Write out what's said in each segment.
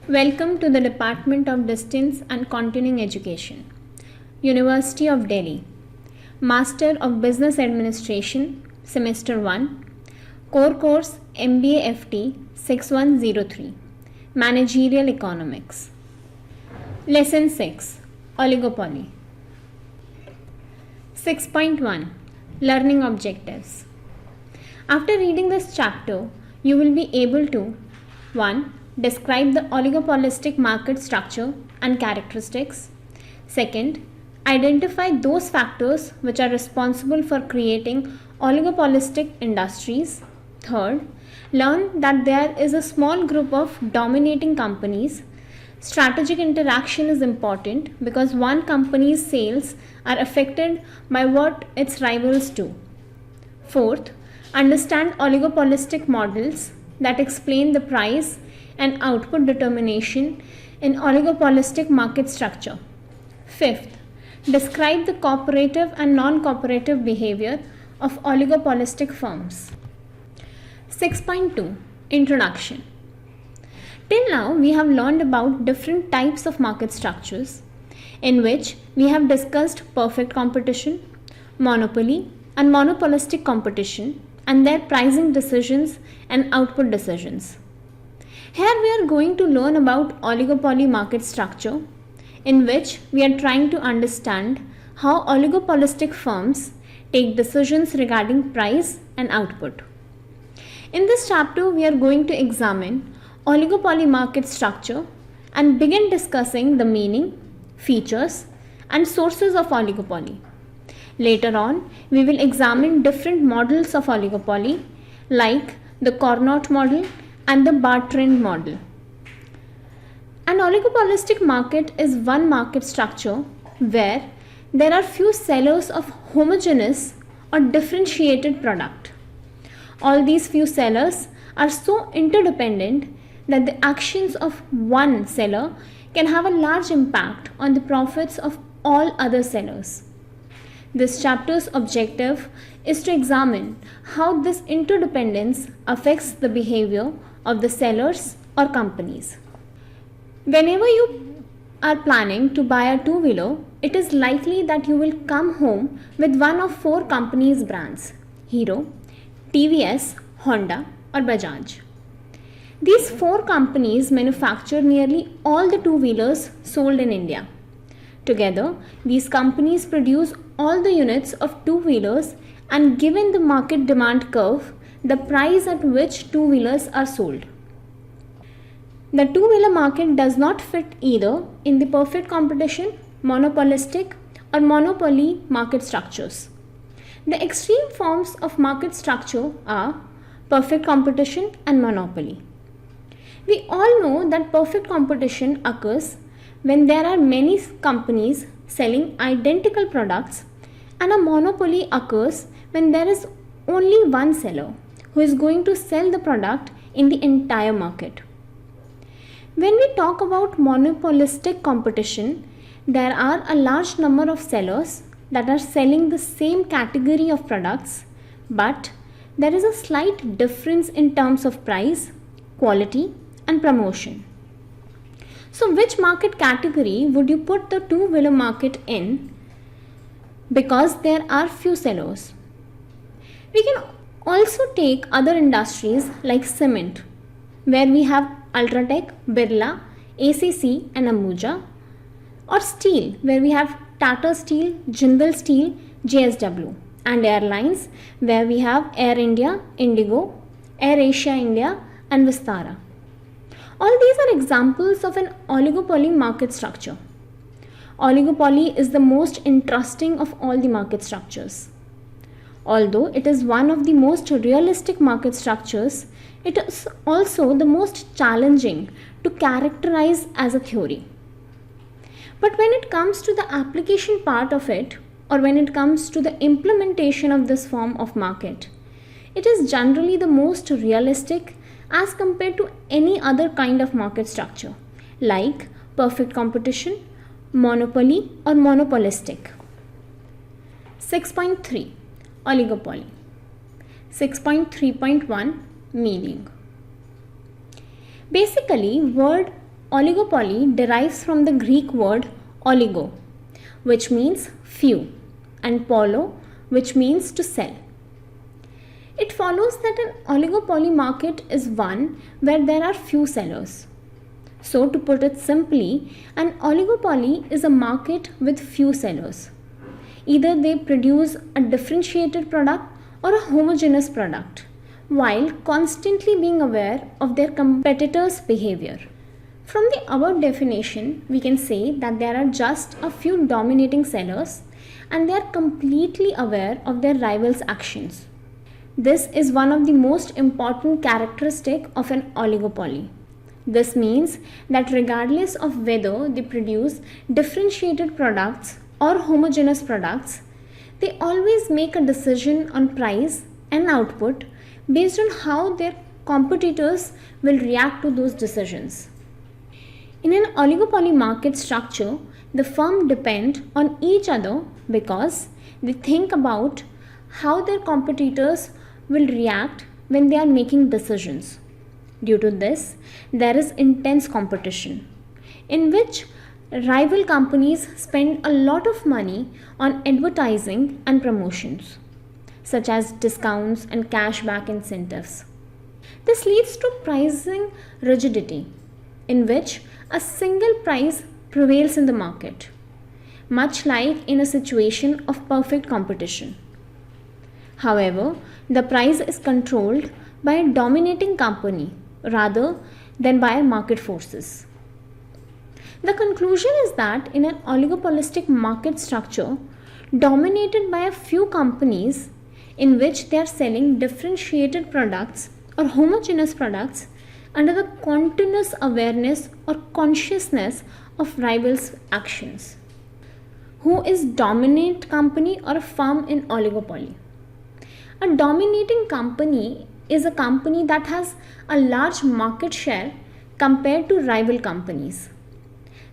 Welcome to the Department of Distance and Continuing Education, University of Delhi, Master of Business Administration, Semester 1, Core Course MBA FT 6103, Managerial Economics. Lesson 6, Oligopoly. 6.1, Learning Objectives. After reading this chapter, you will be able to 1. Describe the oligopolistic market structure and characteristics. 2. Identify those factors which are responsible for creating oligopolistic industries. 3. Learn that there is a small group of dominating companies. Strategic interaction is important because one company's sales are affected by what its rivals do. 4. Understand oligopolistic models that explain the price and output determination in oligopolistic market structure. 5. Describe the cooperative and non-cooperative behavior of oligopolistic firms. 6.2, Introduction. Till now, we have learned about different types of market structures, in which we have discussed perfect competition, monopoly, and monopolistic competition, and their pricing decisions and output decisions. Here we are going to learn about oligopoly market structure, in which we are trying to understand how oligopolistic firms take decisions regarding price and output. In this chapter, we are going to examine oligopoly market structure and begin discussing the meaning, features, and sources of oligopoly. Later on, we will examine different models of oligopoly like the Carnot model and the Bartrand model. An oligopolistic market is one market structure where there are few sellers of homogeneous or differentiated product. All these few sellers are so interdependent that the actions of one seller can have a large impact on the profits of all other sellers. This chapter's objective is to examine how this interdependence affects the behavior of the sellers or companies. Whenever you are planning to buy a two-wheeler, it is likely that you will come home with one of four companies' brands: Hero, TVS, Honda, or Bajaj. These four companies manufacture nearly all the two-wheelers sold in India. Together, these companies produce all the units of two-wheelers, and given the market demand curve, the price at which two-wheelers are sold. The two-wheeler market does not fit either in the perfect competition, monopolistic, or monopoly market structures. The extreme forms of market structure are perfect competition and monopoly. We all know that perfect competition occurs when there are many companies selling identical products, and a monopoly occurs when there is only one seller who is going to sell the product in the entire market. When we talk about monopolistic competition, there are a large number of sellers that are selling the same category of products, but there is a slight difference in terms of price, quality, and promotion. So which market category would you put the two-wheeler market in? Because there are few sellers. We can also take other industries like cement, where we have Ultratech, Birla, ACC, and Ambuja, or steel, where we have Tata Steel, Jindal Steel, JSW, and airlines, where we have Air India, Indigo, Air Asia India, and Vistara. All these are examples of an oligopoly market structure. Oligopoly is the most interesting of all the market structures. Although it is one of the most realistic market structures, it is also the most challenging to characterize as a theory. But when it comes to the application part of it, or when it comes to the implementation of this form of market, it is generally the most realistic as compared to any other kind of market structure, like perfect competition, monopoly, or monopolistic. 6.3, Oligopoly. 6.3.1, Meaning. Basically, word oligopoly derives from the Greek word oligo, which means few, and polo, which means to sell. It follows that an oligopoly market is one where there are few sellers. So, to put it simply, an oligopoly is a market with few sellers. Either they produce a differentiated product or a homogeneous product, while constantly being aware of their competitors' behavior. From the above definition, we can say that there are just a few dominating sellers and they are completely aware of their rivals' actions. This is one of the most important characteristics of an oligopoly. This means that regardless of whether they produce differentiated products or homogeneous products, they always make a decision on price and output based on how their competitors will react to those decisions. In an oligopoly market structure, the firm depend on each other because they think about how their competitors will react when they are making decisions. Due to this, there is intense competition in which rival companies spend a lot of money on advertising and promotions, such as discounts and cashback incentives. This leads to pricing rigidity, in which a single price prevails in the market, much like in a situation of perfect competition. However, the price is controlled by a dominating company rather than by market forces. The conclusion is that in an oligopolistic market structure dominated by a few companies in which they are selling differentiated products or homogeneous products under the continuous awareness or consciousness of rivals' actions. Who is dominant company or a firm in oligopoly? A dominating company is a company that has a large market share compared to rival companies.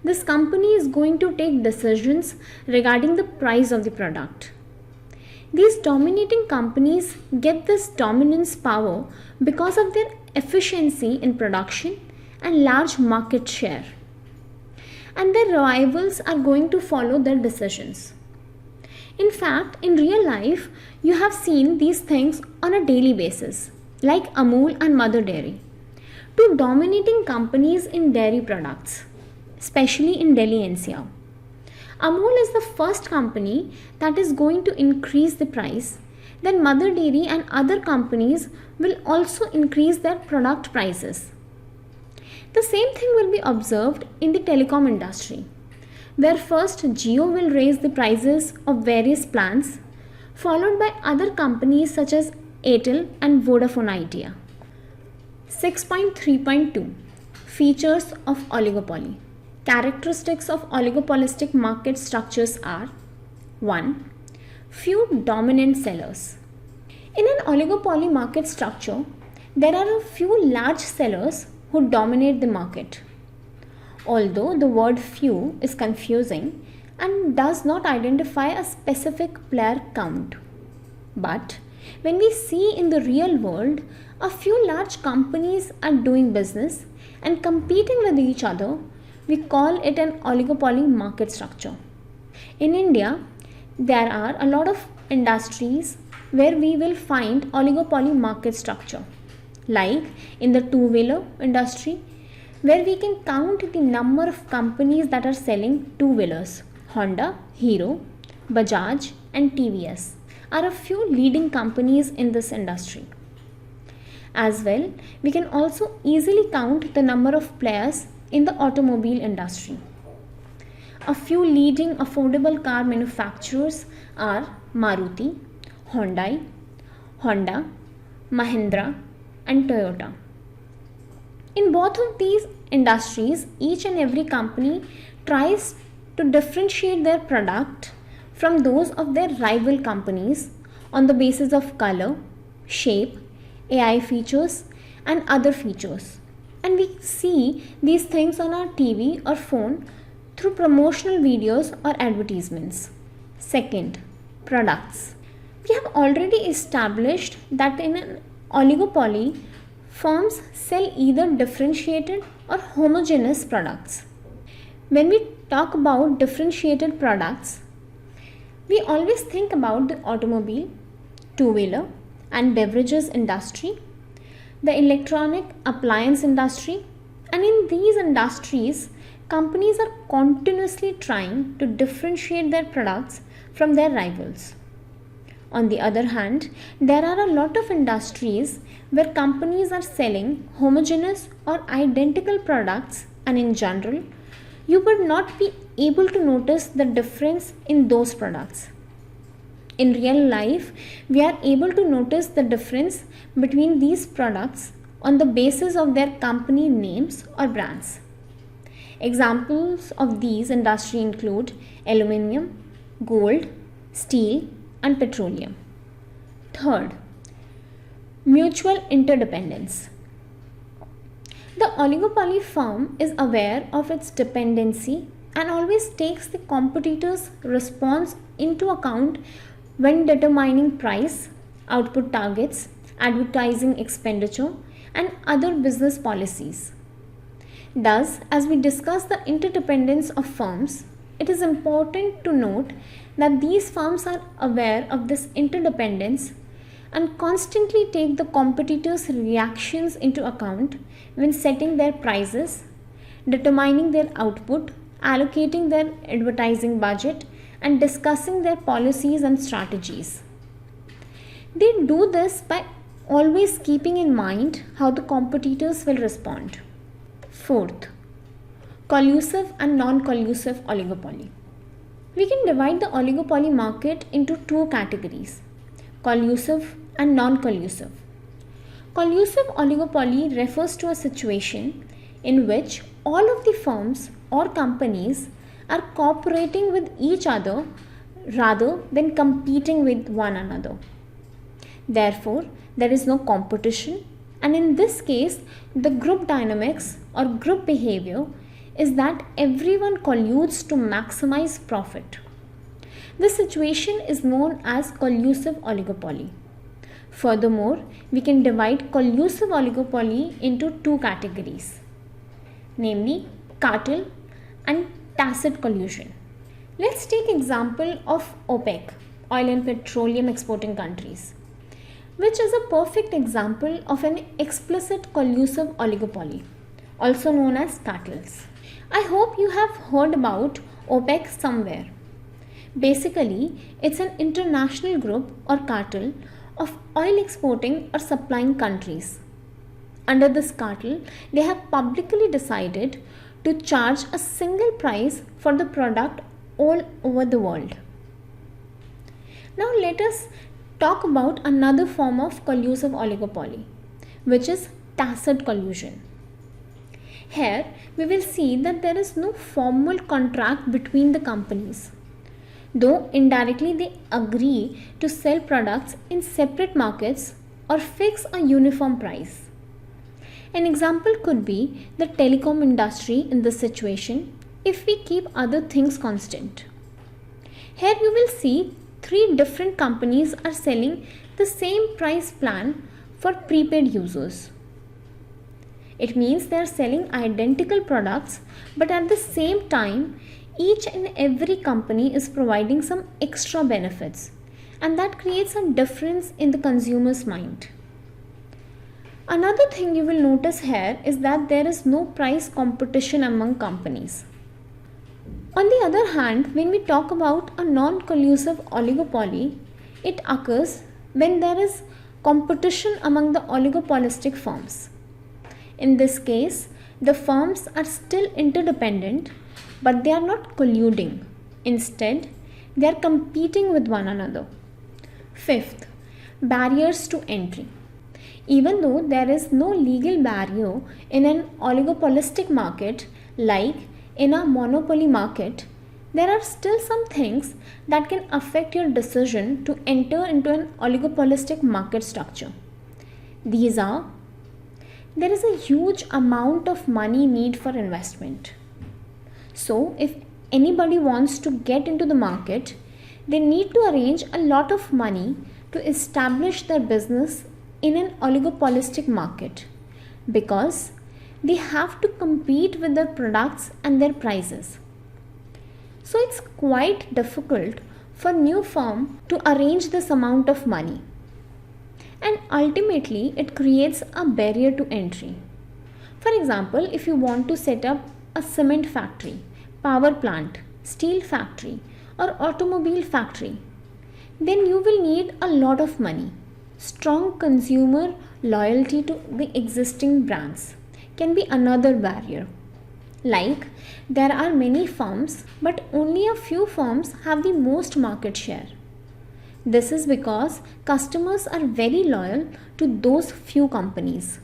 This company is going to take decisions regarding the price of the product. These dominating companies get this dominance power because of their efficiency in production and large market share. And their rivals are going to follow their decisions. In fact, in real life, you have seen these things on a daily basis, like Amul and Mother Dairy, two dominating companies in dairy products, especially in Delhi NCR. Amul is the first company that is going to increase the price. Then Mother Dairy and other companies will also increase their product prices. The same thing will be observed in the telecom industry, where first Jio will raise the prices of various plans, followed by other companies such as Airtel and Vodafone Idea. 6.3.2 Features of oligopoly. Characteristics of oligopolistic market structures are: 1. Few dominant sellers. In an oligopoly market structure, there are a few large sellers who dominate the market. Although the word few is confusing and does not identify a specific player count. But when we see in the real world, a few large companies are doing business and competing with each other, we call it an oligopoly market structure. In India, there are a lot of industries where we will find oligopoly market structure, like in the two-wheeler industry, where we can count the number of companies that are selling two-wheelers. Honda, Hero, Bajaj and TVS are a few leading companies in this industry. As well, we can also easily count the number of players in the automobile industry. A few leading affordable car manufacturers are Maruti, Hyundai, Honda, Mahindra and Toyota. In both of these industries, each and every company tries to differentiate their product from those of their rival companies on the basis of color, shape, AI features and other features. And we see these things on our TV or phone through promotional videos or advertisements. Second, products. We have already established that in an oligopoly, firms sell either differentiated or homogeneous products. When we talk about differentiated products, we always think about the automobile, two-wheeler, and beverages industry, the electronic appliance industry, and in these industries, companies are continuously trying to differentiate their products from their rivals. On the other hand, there are a lot of industries where companies are selling homogeneous or identical products, and in general, you would not be able to notice the difference in those products. In real life, we are able to notice the difference between these products on the basis of their company names or brands. Examples of these industries include aluminium, gold, steel, and petroleum. Third, mutual interdependence. The oligopoly firm is aware of its dependency and always takes the competitor's response into account when determining price, output targets, advertising expenditure, and other business policies. Thus, as we discuss the interdependence of firms, it is important to note that these firms are aware of this interdependence and constantly take the competitors' reactions into account when setting their prices, determining their output, allocating their advertising budget, and discussing their policies and strategies. They do this by always keeping in mind how the competitors will respond. Fourth, collusive and non-collusive oligopoly. We can divide the oligopoly market into two categories, collusive and non-collusive. Collusive oligopoly refers to a situation in which all of the firms or companies are cooperating with each other rather than competing with one another. Therefore, there is no competition, and in this case, the group dynamics or group behavior is that everyone colludes to maximize profit. This situation is known as collusive oligopoly. Furthermore, we can divide collusive oligopoly into two categories, namely cartel and tacit collusion. Let's take example of OPEC, oil and petroleum exporting countries, which is a perfect example of an explicit collusive oligopoly, also known as cartels. I hope you have heard about OPEC somewhere. Basically, it's an international group or cartel of oil exporting or supplying countries. Under this cartel, they have publicly decided to charge a single price for the product all over the world. Now let us talk about another form of collusive oligopoly, which is tacit collusion. Here, we will see that there is no formal contract between the companies, though indirectly they agree to sell products in separate markets or fix a uniform price. An example could be the telecom industry in this situation if we keep other things constant. Here you will see three different companies are selling the same price plan for prepaid users. It means they are selling identical products, but at the same time, each and every company is providing some extra benefits, and that creates a difference in the consumer's mind. Another thing you will notice here is that there is no price competition among companies. On the other hand, when we talk about a non-collusive oligopoly, it occurs when there is competition among the oligopolistic firms. In this case, the firms are still interdependent, but they are not colluding. Instead, they are competing with one another. Fifth, barriers to entry. Even though there is no legal barrier in an oligopolistic market like in a monopoly market, there are still some things that can affect your decision to enter into an oligopolistic market structure. These are: there is a huge amount of money need for investment. So, if anybody wants to get into the market, they need to arrange a lot of money to establish their business in an oligopolistic market, because they have to compete with their products and their prices. So it's quite difficult for new firm to arrange this amount of money. And ultimately it creates a barrier to entry. For example, if you want to set up a cement factory, power plant, steel factory or automobile factory, then you will need a lot of money. Strong consumer loyalty to the existing brands can be another barrier. Like, there are many firms, but only a few firms have the most market share. This is because customers are very loyal to those few companies.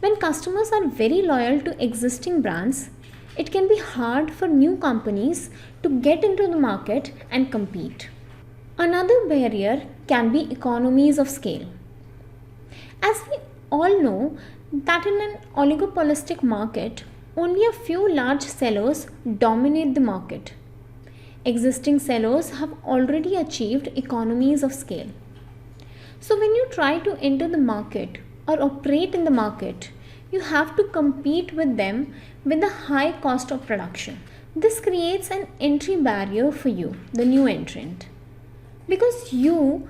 When customers are very loyal to existing brands, it can be hard for new companies to get into the market and compete. Another barrier can be economies of scale. As we all know that in an oligopolistic market, only a few large sellers dominate the market. Existing sellers have already achieved economies of scale. So when you try to enter the market or operate in the market, you have to compete with them with a high cost of production. This creates an entry barrier for you, the new entrant. Because you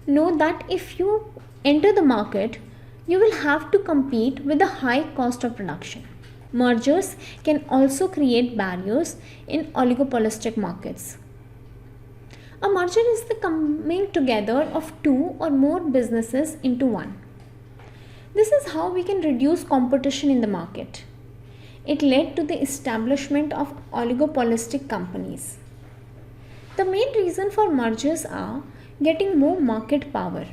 know that if you enter the market, you will have to compete with a high cost of production. Mergers can also create barriers in oligopolistic markets. A merger is the coming together of two or more businesses into one. This is how we can reduce competition in the market. It led to the establishment of oligopolistic companies. The main reason for mergers are getting more market power,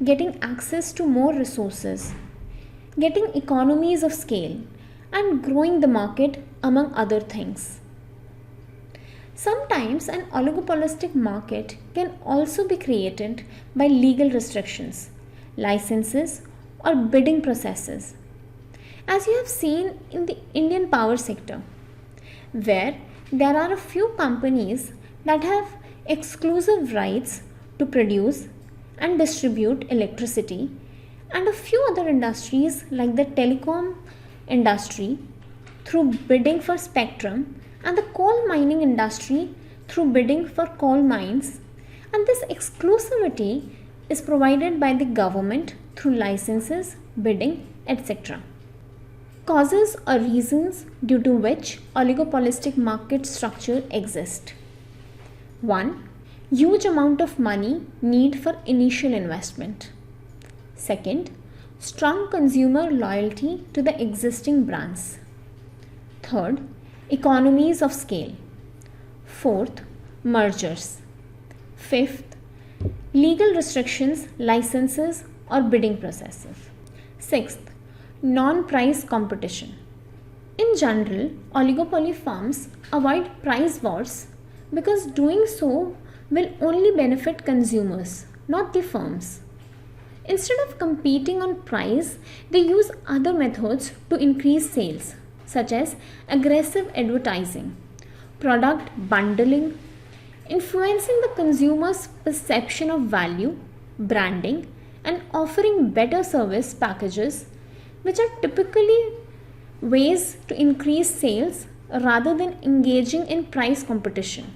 getting access to more resources, getting economies of scale, and growing the market, among other things. Sometimes an oligopolistic market can also be created by legal restrictions, licenses, or bidding processes, as you have seen in the Indian power sector, where there are a few companies that have exclusive rights to produce and distribute electricity, and a few other industries like the telecom industry through bidding for spectrum and the coal mining industry through bidding for coal mines, and this exclusivity is provided by the government through licenses, bidding, etc. Causes or reasons due to which oligopolistic market structure exists. 1. Huge amount of money need for initial investment. Second, strong consumer loyalty to the existing brands. Third, economies of scale. Fourth, mergers. Fifth, legal restrictions, licenses or bidding processes. Sixth, non-price competition. In general, oligopoly firms avoid price wars because doing so will only benefit consumers, not the firms. Instead of competing on price, they use other methods to increase sales, such as aggressive advertising, product bundling, influencing the consumer's perception of value, branding, and offering better service packages, which are typically ways to increase sales rather than engaging in price competition.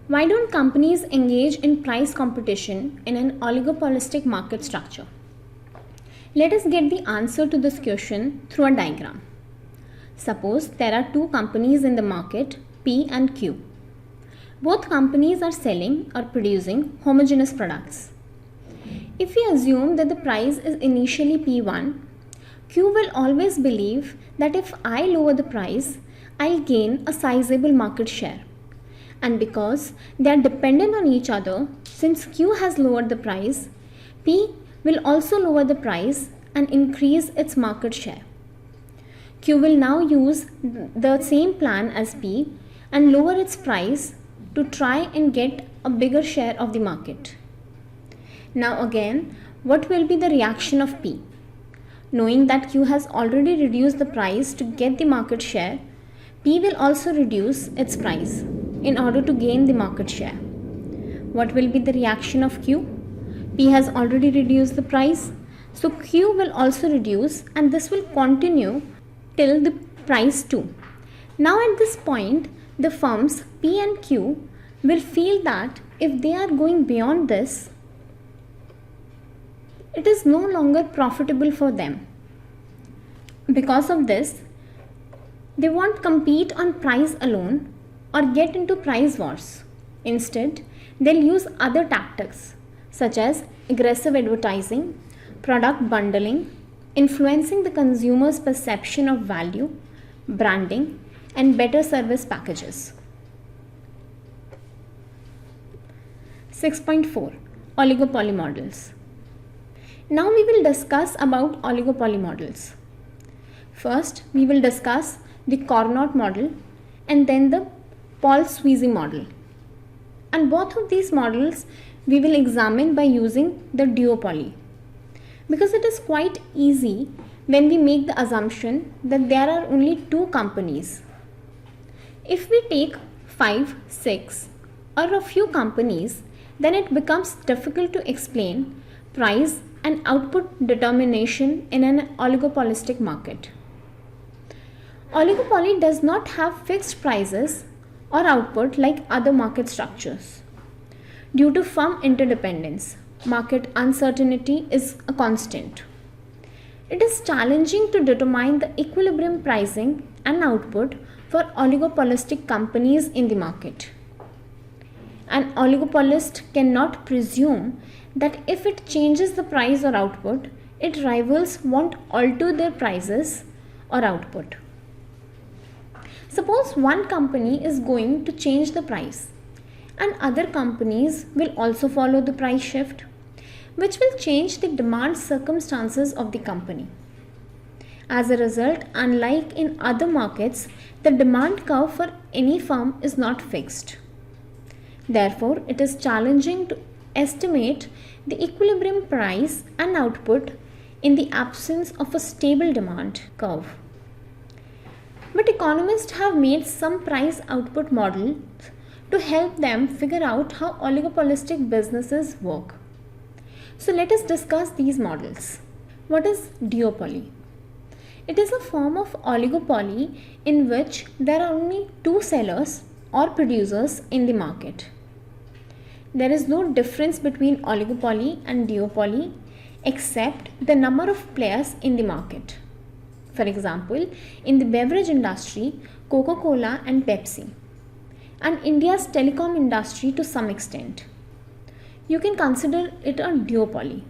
Why don't companies engage in price competition in an oligopolistic market structure? Let us get the answer to this question through a diagram. Suppose there are two companies in the market, P and Q. Both companies are selling or producing homogeneous products. If we assume that the price is initially P1, Q will always believe that if I lower the price, I'll gain a sizable market share. And because they are dependent on each other, since Q has lowered the price, P will also lower the price and increase its market share. Q will now use the same plan as P and lower its price to try and get a bigger share of the market. Now again, what will be the reaction of P? Knowing that Q has already reduced the price to get the market share, P will also reduce its price in order to gain the market share. What will be the reaction of Q? P has already reduced the price, So Q will also reduce, and this will continue till the price 2. Now at this point, the firms P and Q will feel that if they are going beyond this, it is no longer profitable for them. Because of this, they won't compete on price alone or get into price wars. Instead, they'll use other tactics such as aggressive advertising, product bundling, influencing the consumer's perception of value, branding, and better service packages. 6.4 Oligopoly models. Now we will discuss about oligopoly models. First, we will discuss the Carnot model and then the Paul-Sweezy model. And both of these models we will examine by using the duopoly, because it is quite easy when we make the assumption that there are only two companies. If we take 5, 6 or a few companies, then it becomes difficult to explain price and output determination in an oligopolistic market. Oligopoly does not have fixed prices or output like other market structures. Due to firm interdependence, market uncertainty is a constant. It is challenging to determine the equilibrium pricing and output for oligopolistic companies in the market. An oligopolist cannot presume that if it changes the price or output, its rivals won't alter their prices or output. Suppose one company is going to change the price and other companies will also follow the price shift, which will change the demand circumstances of the company. As a result, unlike in other markets, the demand curve for any firm is not fixed. Therefore, it is challenging to estimate the equilibrium price and output in the absence of a stable demand curve. But economists have made some price output models to help them figure out how oligopolistic businesses work. So let us discuss these models. What is duopoly? It is a form of oligopoly in which there are only two sellers or producers in the market. There is no difference between oligopoly and duopoly except the number of players in the market. For example, in the beverage industry, Coca-Cola and Pepsi, and India's telecom industry to some extent. You can consider it a duopoly.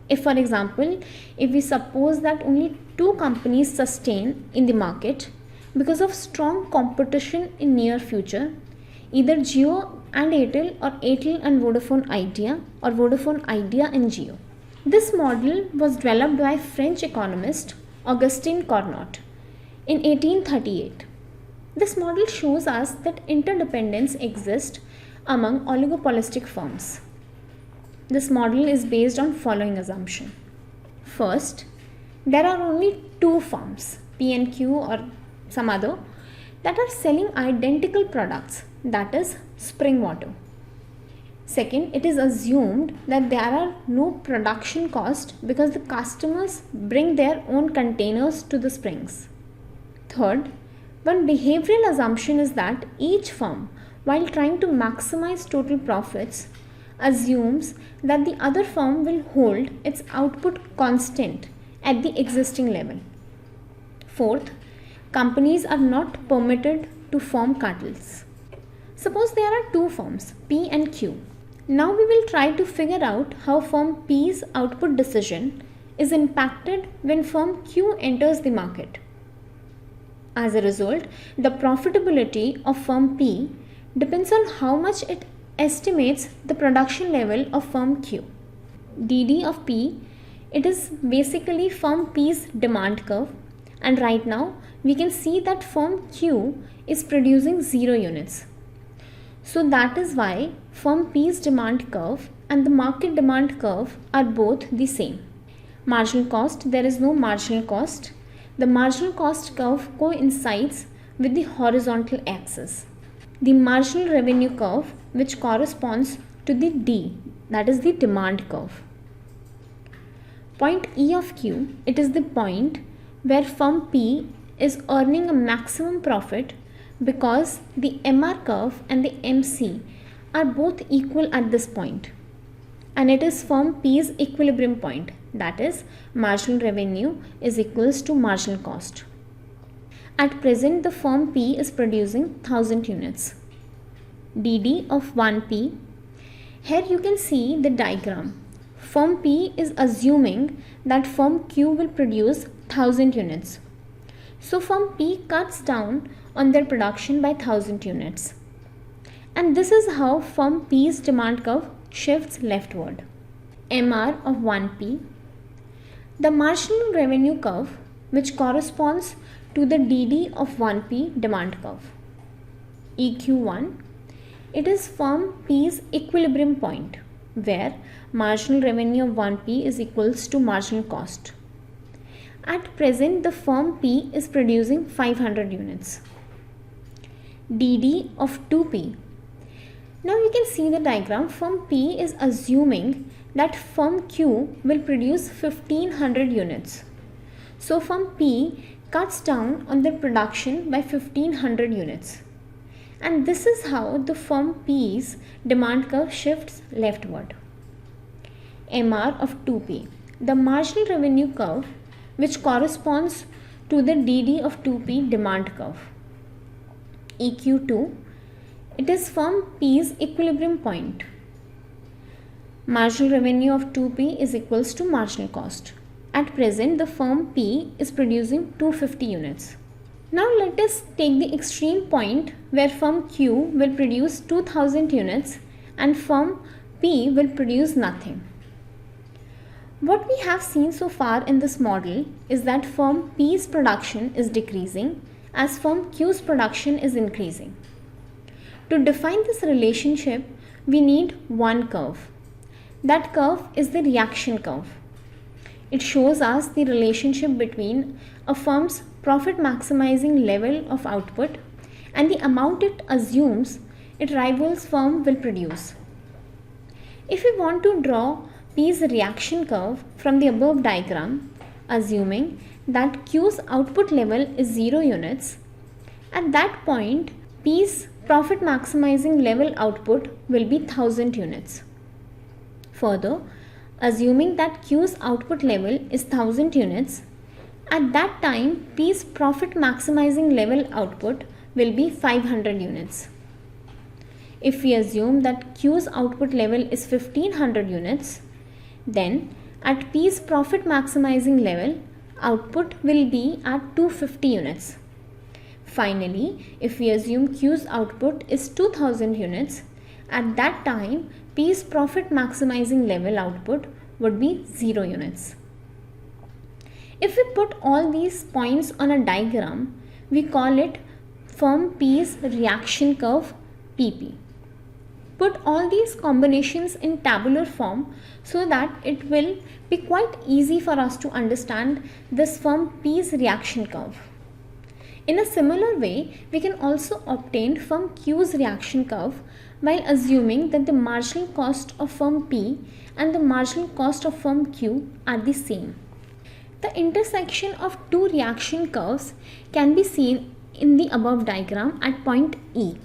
If, for example, if we suppose that only two companies sustain in the market because of strong competition in near future, either Jio and Airtel or Airtel and Vodafone Idea or Vodafone Idea and Jio. This model was developed by French economist Augustin Carnot in 1838. This model shows us that interdependence exists among oligopolistic firms. This model is based on following assumption. First, there are only two firms, P and Q or some other, that are selling identical products, that is spring water. Second, it is assumed that there are no production costs because the customers bring their own containers to the springs. Third, one behavioral assumption is that each firm, while trying to maximize total profits, assumes that the other firm will hold its output constant at the existing level. Fourth, companies are not permitted to form cartels. Suppose there are two firms, P and Q. Now we will try to figure out how firm P's output decision is impacted when firm Q enters the market. As a result, the profitability of firm P depends on how much it estimates the production level of firm Q. DD of P, it is basically firm P's demand curve, and right now we can see that firm Q is producing 0 units. So that is why firm P's demand curve and the market demand curve are both the same. Marginal cost, there is no marginal cost. The marginal cost curve coincides with the horizontal axis. The marginal revenue curve, which corresponds to the D, that is the demand curve. Point E of Q, it is the point where firm P is earning a maximum profit because the MR curve and the MC are both equal at this point, and it is firm P's equilibrium point, that is marginal revenue is equals to marginal cost. At present the firm P is producing 1000 units. DD of 1P. Here you can see the diagram. Firm P is assuming that firm Q will produce 1000 units. So firm P cuts down on their production by 1000 units. And this is how firm P's demand curve shifts leftward. MR of 1P. The marginal revenue curve, which corresponds to the DD of 1P demand curve. EQ1. It is firm P's equilibrium point, where marginal revenue of 1P is equals to marginal cost. At present, the firm P is producing 500 units. DD of 2P. Now you can see the diagram. Firm P is assuming that firm Q will produce 1500 units. So firm P cuts down on their production by 1500 units. And this is how the firm P's demand curve shifts leftward. MR of 2P. The marginal revenue curve, which corresponds to the DD of 2P demand curve. EQ2. It is firm P's equilibrium point. Marginal revenue of 2P is equals to marginal cost. At present, the firm P is producing 250 units. Now let us take the extreme point where firm Q will produce 2000 units and firm P will produce nothing. What we have seen so far in this model is that firm P's production is decreasing as firm Q's production is increasing. To define this relationship, we need one curve. That curve is the reaction curve. It shows us the relationship between a firm's profit maximizing level of output and the amount it assumes its rival's firm will produce. If we want to draw P's reaction curve from the above diagram, assuming that Q's output level is 0 units, at that point P's profit maximizing level output will be 1000 units. Further, assuming that Q's output level is 1000 units, at that time P's profit maximizing level output will be 500 units. If we assume that Q's output level is 1500 units, then at P's profit maximizing level, output will be at 250 units. Finally, if we assume Q's output is 2000 units, at that time P's profit maximizing level output would be 0 units. If we put all these points on a diagram, we call it firm P's reaction curve PP. Put all these combinations in tabular form so that it will be quite easy for us to understand this firm P's reaction curve. In a similar way, we can also obtain firm Q's reaction curve while assuming that the marginal cost of firm P and the marginal cost of firm Q are the same. The intersection of two reaction curves can be seen in the above diagram at point E.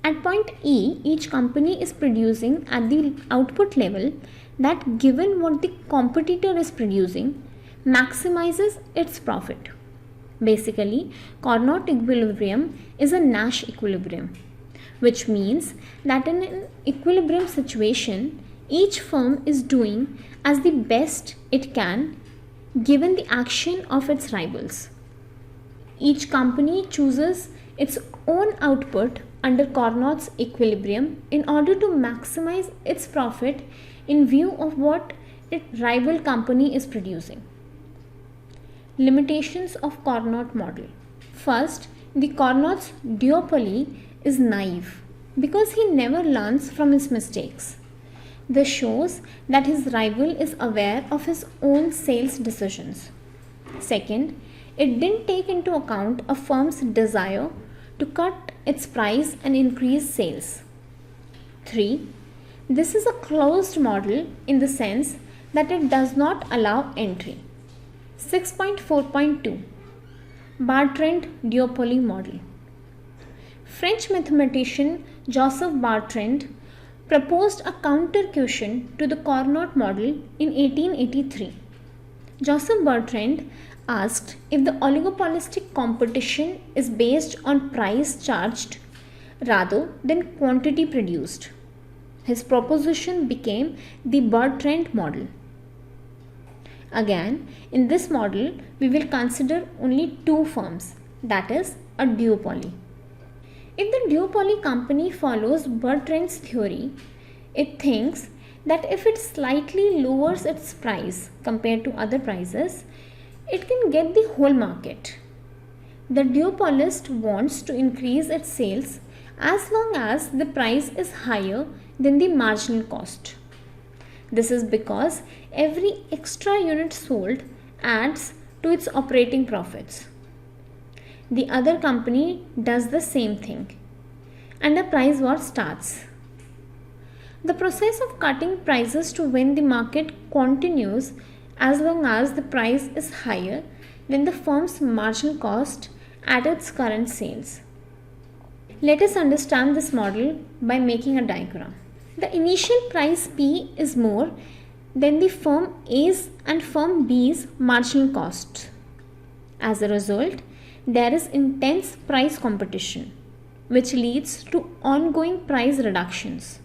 At point E, each company is producing at the output level that, given what the competitor is producing, maximizes its profit. Basically, Carnot equilibrium is a Nash equilibrium, which means that in an equilibrium situation, each firm is doing as the best it can given the action of its rivals. Each company chooses its own output under Carnot's equilibrium in order to maximize its profit in view of what its rival company is producing. Limitations of Carnot model. First, the Carnot's duopoly is naive because he never learns from his mistakes. This shows that his rival is aware of his own sales decisions. Second, it didn't take into account a firm's desire to cut its price and increase sales. 3. This is a closed model in the sense that it does not allow entry. 6.4.2 Bertrand duopoly model. French mathematician Joseph Bertrand proposed a counter question to the Carnot model in 1883. Joseph Bertrand asked if the oligopolistic competition is based on price charged rather than quantity produced. His proposition became the Bertrand model. Again, in this model, we will consider only two firms, that is, a duopoly. If the duopoly company follows Bertrand's theory, it thinks that if it slightly lowers its price compared to other prices, it can get the whole market. The duopolist wants to increase its sales as long as the price is higher than the marginal cost. This is because every extra unit sold adds to its operating profits. The other company does the same thing, and a price war starts. The process of cutting prices to win the market continues as long as the price is higher than the firm's marginal cost at its current sales. Let us understand this model by making a diagram. The initial price P is more than the firm A's and firm B's marginal cost. As a result, there is intense price competition, which leads to ongoing price reductions.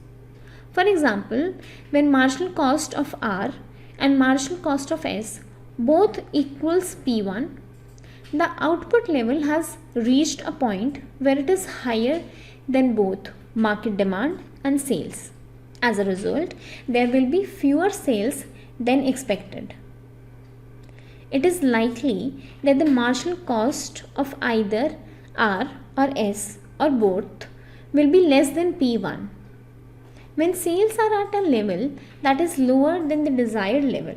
For example, when marginal cost of R and marginal cost of S both equals P1, the output level has reached a point where it is higher than both market demand and sales. As a result, there will be fewer sales than expected. It is likely that the marginal cost of either R or S or both will be less than P1. When sales are at a level that is lower than the desired level,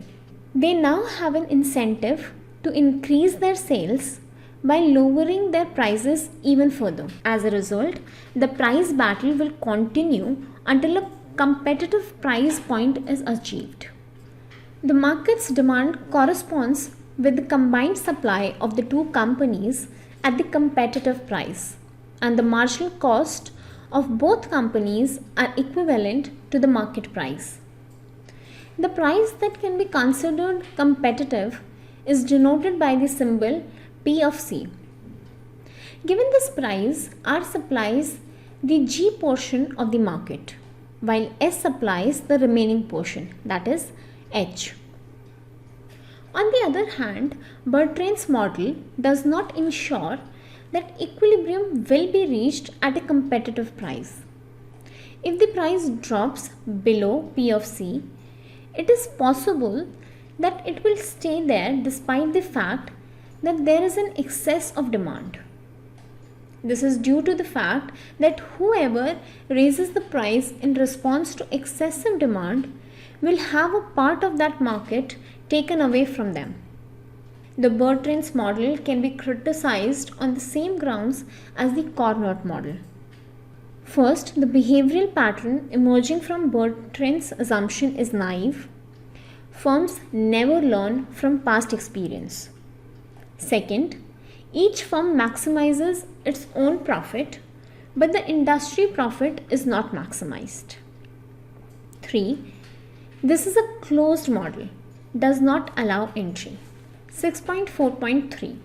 they now have an incentive to increase their sales by lowering their prices even further. As a result, the price battle will continue until a competitive price point is achieved. The market's demand corresponds with the combined supply of the two companies at the competitive price, and the marginal cost of both companies are equivalent to the market price. The price that can be considered competitive is denoted by the symbol P of C. Given this price, R supplies the G portion of the market, while S supplies the remaining portion, that is H. On the other hand, Bertrand's model does not ensure that equilibrium will be reached at a competitive price. If the price drops below P of C, it is possible that it will stay there despite the fact that there is an excess of demand. This is due to the fact that whoever raises the price in response to excessive demand will have a part of that market taken away from them. The Bertrand's model can be criticized on the same grounds as the Carnot model. First, the behavioral pattern emerging from Bertrand's assumption is naive. Firms never learn from past experience. Second, each firm maximizes its own profit, but the industry profit is not maximized. 3. This is a closed model, does not allow entry. 6.4.3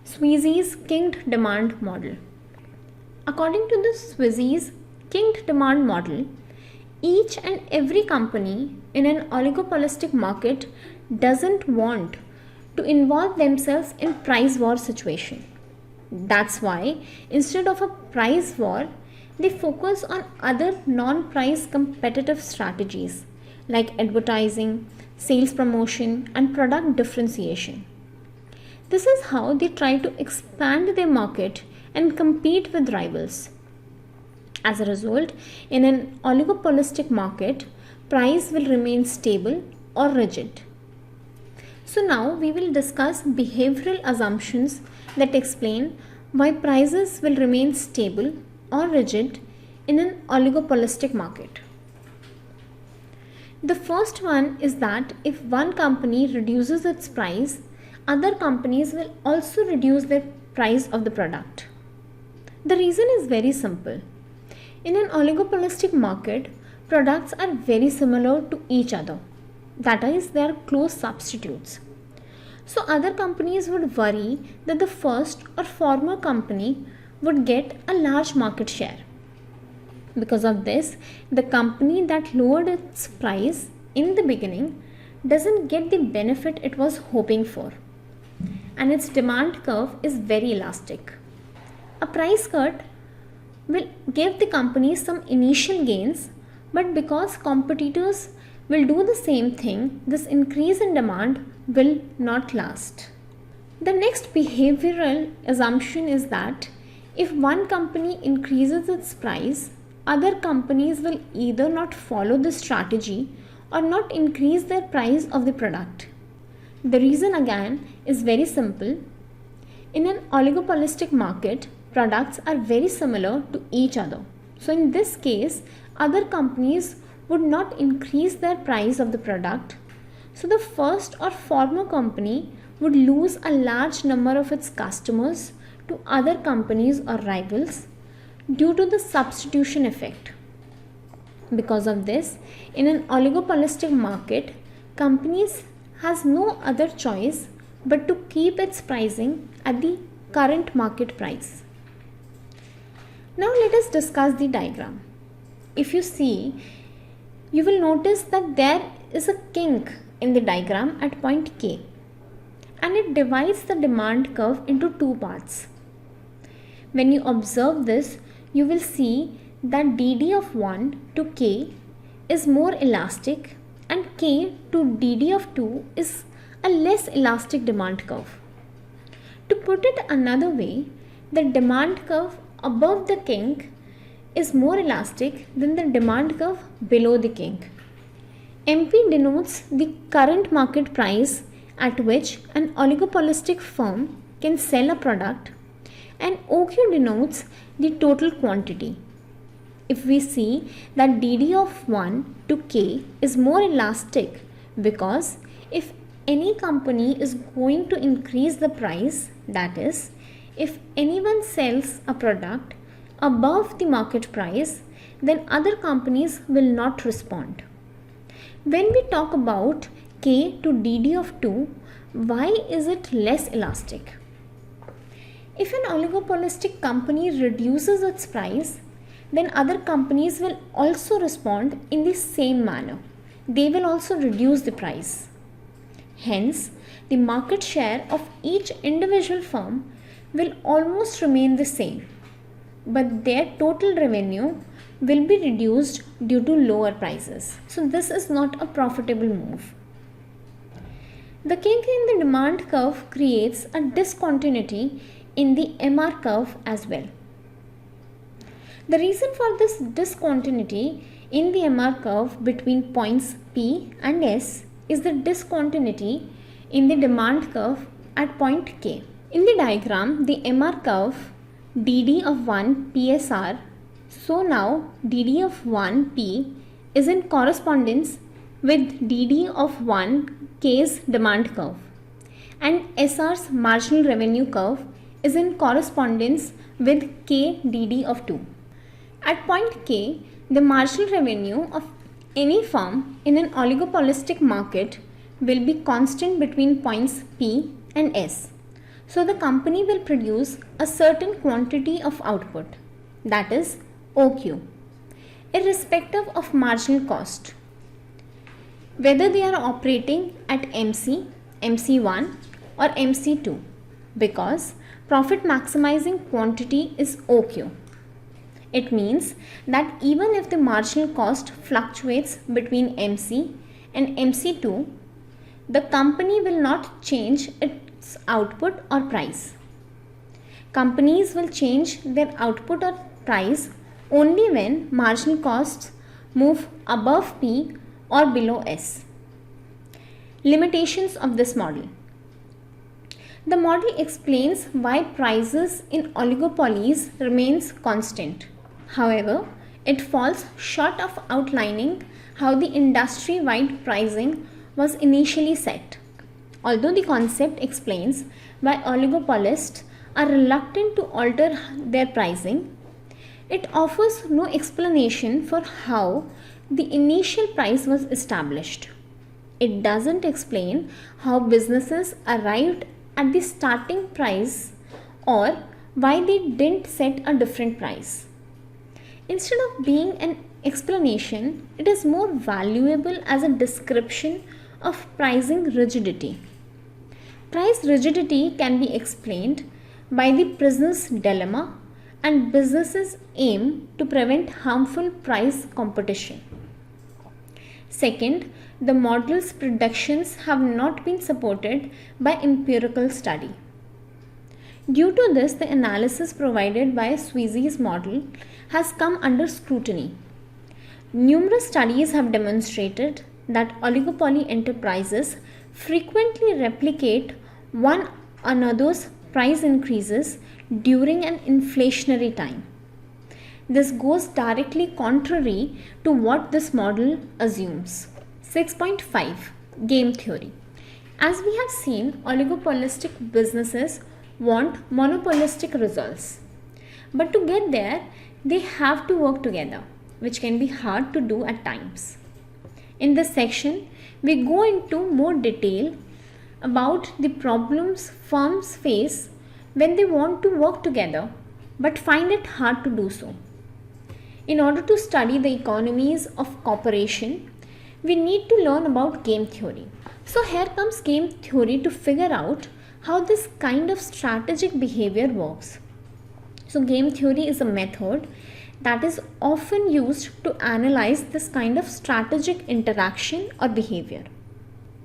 Sweezy's Kinged Demand Model. According to the Sweezy's Kinged Demand Model, each and every company in an oligopolistic market doesn't want to involve themselves in price war situation. That's why instead of a price war, they focus on other non-price competitive strategies like advertising, sales promotion, and product differentiation. This is how they try to expand their market and compete with rivals. As a result, in an oligopolistic market, price will remain stable or rigid. So now we will discuss behavioral assumptions that explain why prices will remain stable or rigid in an oligopolistic market. The first one is that if one company reduces its price, other companies will also reduce their price of the product. The reason is very simple. In an oligopolistic market, products are very similar to each other. That is, they are close substitutes. So other companies would worry that the first or former company would get a large market share. Because of this, the company that lowered its price in the beginning doesn't get the benefit it was hoping for. And its demand curve is very elastic. A price cut will give the company some initial gains, but because competitors will do the same thing, this increase in demand will not last. The next behavioral assumption is that if one company increases its price, other companies will either not follow this strategy or not increase their price of the product. The reason again is very simple. In an oligopolistic market, products are very similar to each other. So in this case, other companies would not increase their price of the product. So the first or former company would lose a large number of its customers to other companies or rivals due to the substitution effect. Because of this, in an oligopolistic market, companies has no other choice but to keep its pricing at the current market price. Now let us discuss the diagram. If you see, you will notice that there is a kink in the diagram at point K, and it divides the demand curve into two parts. When you observe this, you will see that DD of 1 to K is more elastic and K to DD of 2 is a less elastic demand curve. To put it another way, the demand curve above the kink is more elastic than the demand curve below the kink. MP denotes the current market price at which an oligopolistic firm can sell a product, and OQ denotes the total quantity. If we see that DD of 1 to K is more elastic because if any company is going to increase the price, that is, if anyone sells a product above the market price, then other companies will not respond. When we talk about K to DD of 2, why is it less elastic? If an oligopolistic company reduces its price, then other companies will also respond in the same manner. They will also reduce the price. Hence, the market share of each individual firm will almost remain the same, but their total revenue will be reduced due to lower prices. So this is not a profitable move. The kink in the demand curve creates a discontinuity in the MR curve as well. The reason for this discontinuity in the MR curve between points P and S is the discontinuity in the demand curve at point K. In the diagram, the MR curve DD of 1 PSR, so now DD of 1 P is in correspondence with DD of 1 K's demand curve, and SR's marginal revenue curve is in correspondence with K DD of 2. At point K, the marginal revenue of any firm in an oligopolistic market will be constant between points P and S. So the company will produce a certain quantity of output, that is OQ, irrespective of marginal cost, whether they are operating at MC, MC1 or MC2, because profit maximizing quantity is OQ. It means that even if the marginal cost fluctuates between MC and MC2, the company will not change its output or price. Companies will change their output or price only when marginal costs move above P or below S. Limitations of this model. The model explains why prices in oligopolies remains constant. However, it falls short of outlining how the industry-wide pricing was initially set. Although the concept explains why oligopolists are reluctant to alter their pricing, it offers no explanation for how the initial price was established. It doesn't explain how businesses arrived at the starting price or why they didn't set a different price. Instead of being an explanation, it is more valuable as a description of pricing rigidity. Price rigidity can be explained by the prisoner's dilemma and businesses' aim to prevent harmful price competition. Second, the model's predictions have not been supported by empirical study. Due to this, the analysis provided by Sweezy's model has come under scrutiny. Numerous studies have demonstrated that oligopoly enterprises frequently replicate one another's price increases during an inflationary time. This goes directly contrary to what this model assumes. 6.5 Game Theory. As we have seen, oligopolistic businesses want monopolistic results. But to get there, they have to work together, which can be hard to do at times. In this section, we go into more detail about the problems firms face when they want to work together but find it hard to do so. In order to study the economies of cooperation, we need to learn about game theory. So here comes game theory to figure out how this kind of strategic behavior works. So game theory is a method that is often used to analyze this kind of strategic interaction or behavior.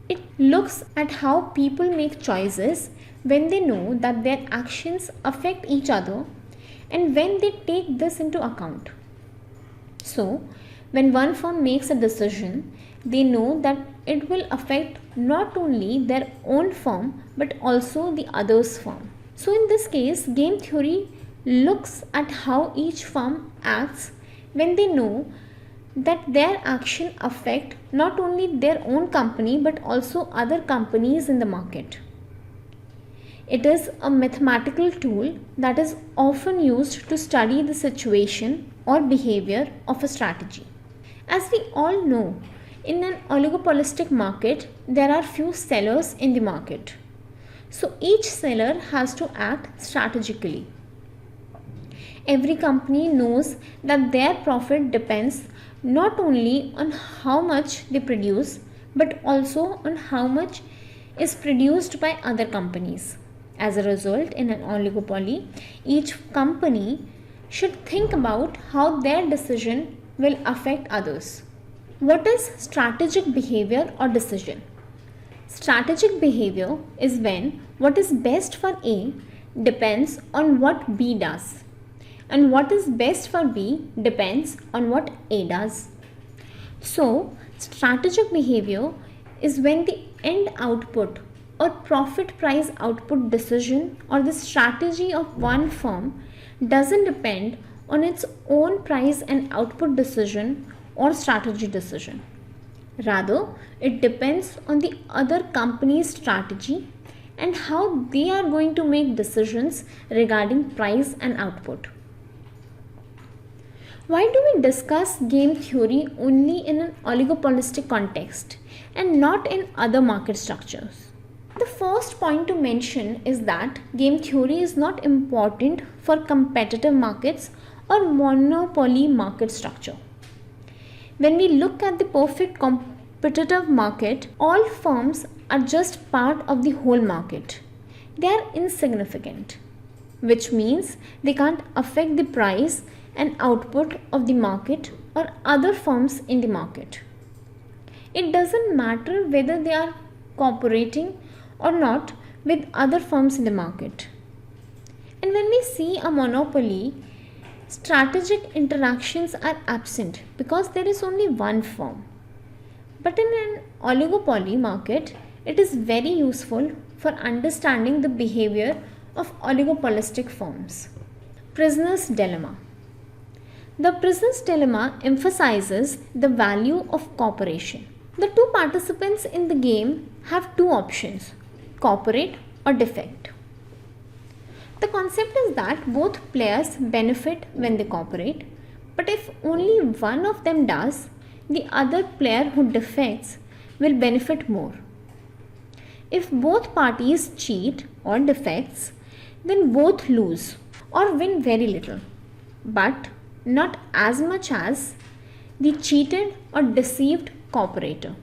It looks at how people make choices when they know that their actions affect each other and when they take this into account. So, when one firm makes a decision, they know that it will affect not only their own firm but also the other's firm. So, in this case, game theory looks at how each firm acts when they know that their action affect not only their own company but also other companies in the market. It is a mathematical tool that is often used to study the situation or behavior of a strategy. As we all know, in an oligopolistic market, there are few sellers in the market. So each seller has to act strategically. Every company knows that their profit depends not only on how much they produce but also on how much is produced by other companies. As a result, in an oligopoly, each company should think about how their decision will affect others. What is strategic behavior or decision? Strategic behavior is when what is best for A depends on what B does, and what is best for B depends on what A does. So, strategic behavior is when the end output or profit price output decision or the strategy of one firm doesn't depend on its own price and output decision or strategy decision. Rather, it depends on the other company's strategy and how they are going to make decisions regarding price and output. Why do we discuss game theory only in an oligopolistic context and not in other market structures? The first point to mention is that game theory is not important for competitive markets or monopoly market structure. When we look at the perfect competitive market, all firms are just part of the whole market. They are insignificant, which means they can't affect the price and output of the market or other firms in the market. It doesn't matter whether they are cooperating or not with other firms in the market. And when we see a monopoly, strategic interactions are absent because there is only one firm. But in an oligopoly market, it is very useful for understanding the behavior of oligopolistic firms. Prisoner's dilemma. The prisoner's dilemma emphasizes the value of cooperation. The two participants in the game have two options: cooperate or defect. The concept is that both players benefit when they cooperate, but if only one of them does, the other player who defects will benefit more. If both parties cheat or defects, then both lose or win very little, but not as much as the cheated or deceived cooperator,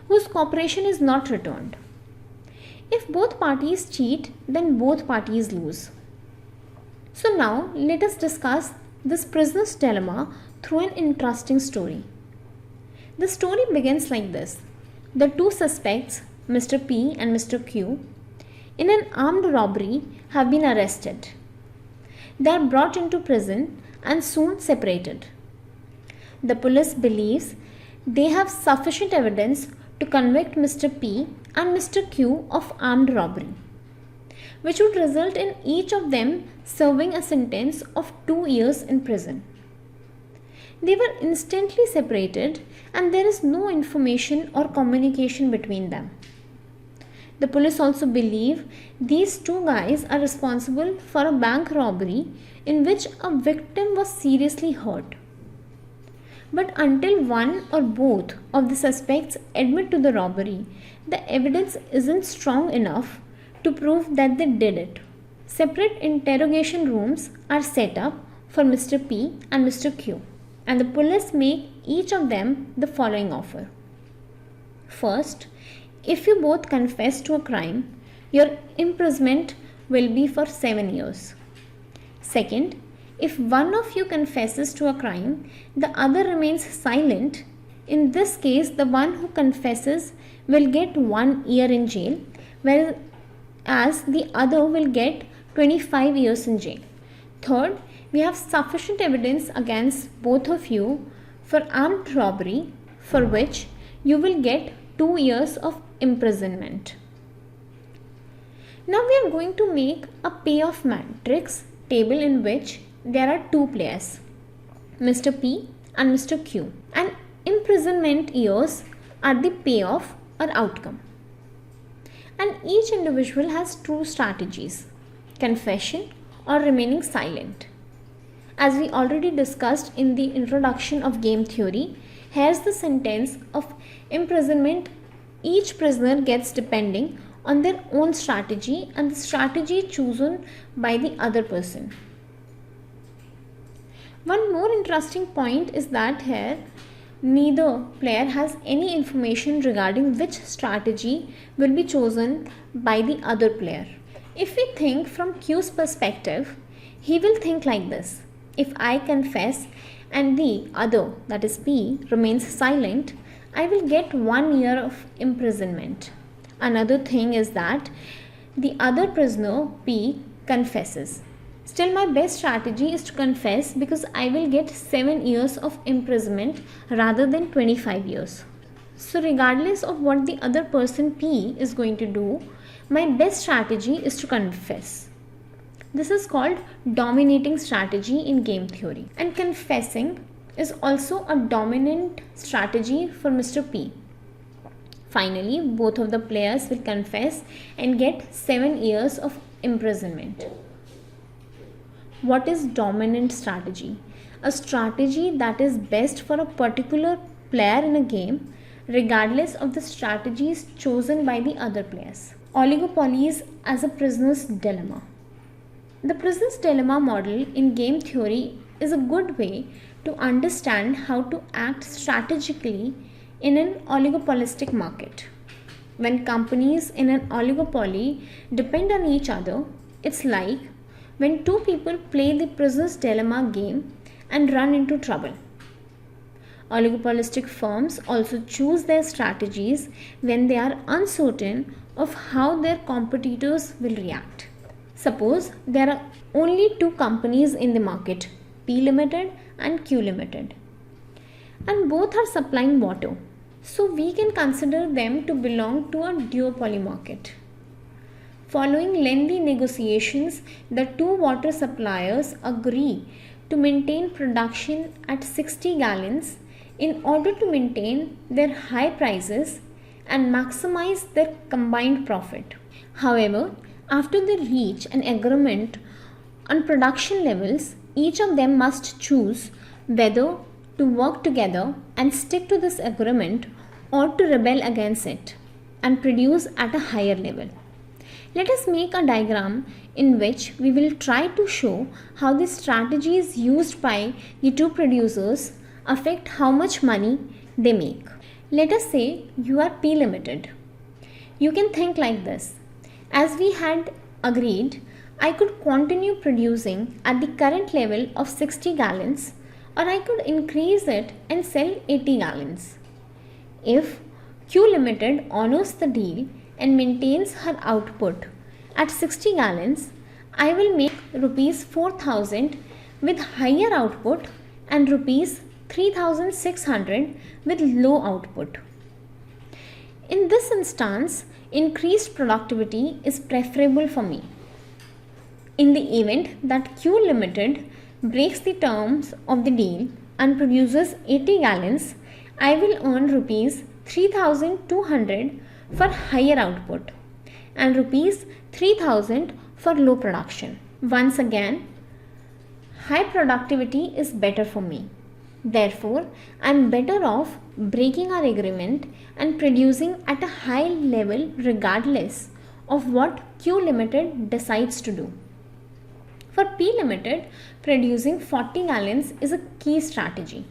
whose cooperation is not returned. If both parties cheat, then both parties lose. So now let us discuss this prisoner's dilemma through an interesting story. The story begins like this. The two suspects, Mr. P and Mr. Q, in an armed robbery have been arrested. They are brought into prison and soon separated. The police believes they have sufficient evidence to convict Mr. P and Mr. Q of armed robbery, which would result in each of them serving a sentence of 2 years in prison. They were instantly separated and there is no information or communication between them. The police also believe these two guys are responsible for a bank robbery in which a victim was seriously hurt. But until one or both of the suspects admit to the robbery, the evidence isn't strong enough to prove that they did it. Separate interrogation rooms are set up for Mr. P and Mr. Q, and the police make each of them the following offer. First, if you both confess to a crime, your imprisonment will be for 7 years. Second, if one of you confesses to a crime, the other remains silent. In this case, the one who confesses will get 1 year in jail, whereas the other will get 25 years in jail. Third, we have sufficient evidence against both of you for armed robbery, for which you will get 2 years of imprisonment. Now we are going to make a payoff matrix table in which there are two players, Mr. P and Mr. Q, and imprisonment years are the payoff or outcome. And each individual has two strategies: confession or remaining silent. As we already discussed in the introduction of game theory, here's the sentence of imprisonment each prisoner gets depending on their own strategy and the strategy chosen by the other person. One more interesting point is that here neither player has any information regarding which strategy will be chosen by the other player. If we think from Q's perspective, he will think like this: if I confess and the other, that is P, remains silent, I will get 1 year of imprisonment. Another thing is that the other prisoner, P, confesses. Still, my best strategy is to confess because I will get 7 years of imprisonment rather than 25 years. So regardless of what the other person P is going to do, my best strategy is to confess. This is called dominating strategy in game theory. And confessing is also a dominant strategy for Mr. P. Finally, both of the players will confess and get 7 years of imprisonment. What is dominant strategy? A strategy that is best for a particular player in a game, regardless of the strategies chosen by the other players. Oligopolies as a prisoner's dilemma. The prisoner's dilemma model in game theory is a good way to understand how to act strategically in an oligopolistic market. When companies in an oligopoly depend on each other, it's like when two people play the prisoner's dilemma game and run into trouble. Oligopolistic firms also choose their strategies when they are uncertain of how their competitors will react. Suppose there are only two companies in the market, P Limited and Q Limited, and both are supplying water. So we can consider them to belong to a duopoly market. Following lengthy negotiations, the two water suppliers agree to maintain production at 60 gallons in order to maintain their high prices and maximize their combined profit. However, after they reach an agreement on production levels, each of them must choose whether to work together and stick to this agreement or to rebel against it and produce at a higher level. Let us make a diagram in which we will try to show how the strategies used by the two producers affect how much money they make. Let us say you are P Limited. You can think like this. As we had agreed, I could continue producing at the current level of 60 gallons, or I could increase it and sell 80 gallons. If Q Limited honors the deal and maintains her output at 60 gallons, I will make rupees 4,000 with higher output and rupees 3,600 with low output. In this instance, increased productivity is preferable for me. In the event that Q Limited breaks the terms of the deal and produces 80 gallons, I will earn rupees 3,200 for higher output and rupees 3,000 for low production. Once again, high productivity is better for me. Therefore, I am better off breaking our agreement and producing at a high level regardless of what Q Limited decides to do. For P Limited, producing 40 gallons is a key strategy.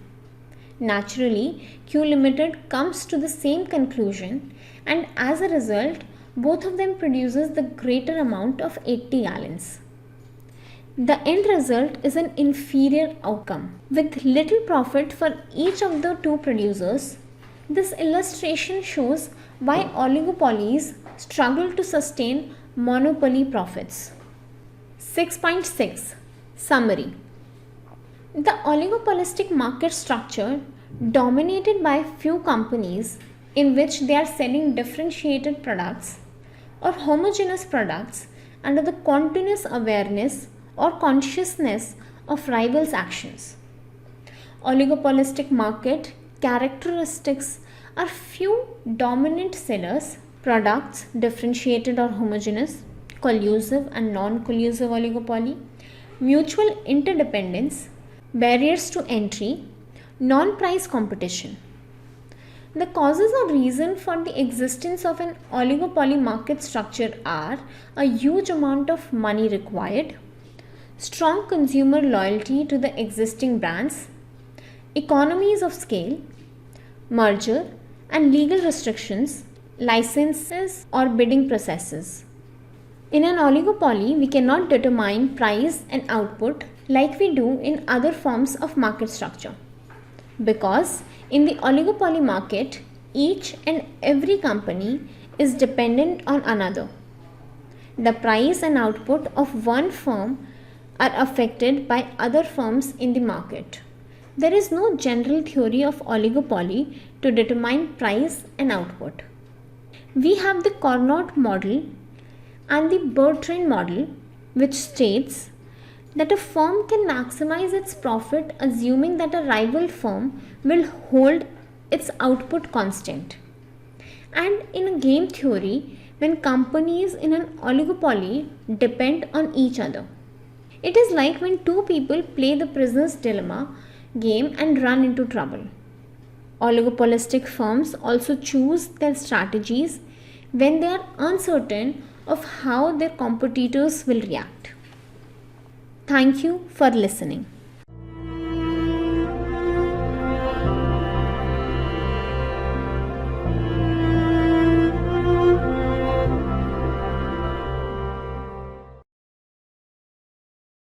Naturally, Q Limited comes to the same conclusion, and as a result, both of them produces the greater amount of 80 gallons. The end result is an inferior outcome. With little profit for each of the two producers, this illustration shows why oligopolies struggle to sustain monopoly profits. 6.6 Summary. The oligopolistic market structure, dominated by few companies in which they are selling differentiated products or homogeneous products under the continuous awareness or consciousness of rivals' actions. Oligopolistic market characteristics are few dominant sellers, products differentiated or homogeneous, collusive and non-collusive oligopoly, mutual interdependence, barriers to entry, non-price competition. The causes or reason for the existence of an oligopoly market structure are a huge amount of money required, strong consumer loyalty to the existing brands, economies of scale, merger and legal restrictions, licenses or bidding processes. In an oligopoly, we cannot determine price and output like we do in other forms of market structure. Because in the oligopoly market, each and every company is dependent on another. The price and output of one firm are affected by other firms in the market. There is no general theory of oligopoly to determine price and output. We have the Carnot model and the Bertrand model, which states that a firm can maximize its profit assuming that a rival firm will hold its output constant. And in a game theory, when companies in an oligopoly depend on each other. It is like when two people play the prisoner's dilemma game and run into trouble. Oligopolistic firms also choose their strategies when they are uncertain of how their competitors will react. Thank you for listening.